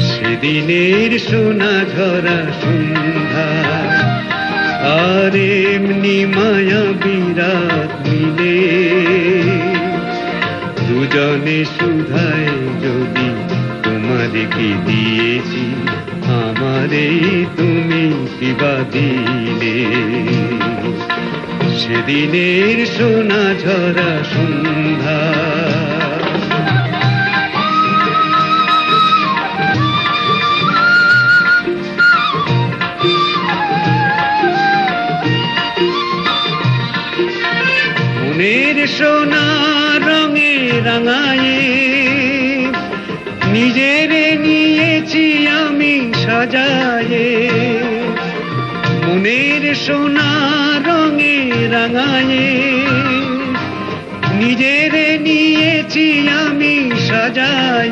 সেদিনের সোনা ঝরা সন্ধ্যা আর এমনি মায়া বিরাট মিলে দুজনে সুধায় যদি তোমাদেরকে দিয়েছি আমারে তুমি কিবা দিলে। সেদিনের সোনা ঝরা সন্ধ্যা মনের সোনা রঙে রাঙায়ে নিজেরে নিয়েছি আমি সাজায়ে। মনের সোনা রঙে রাঙায়ে নিজেরে নিয়েছি আমি সাজায়ে।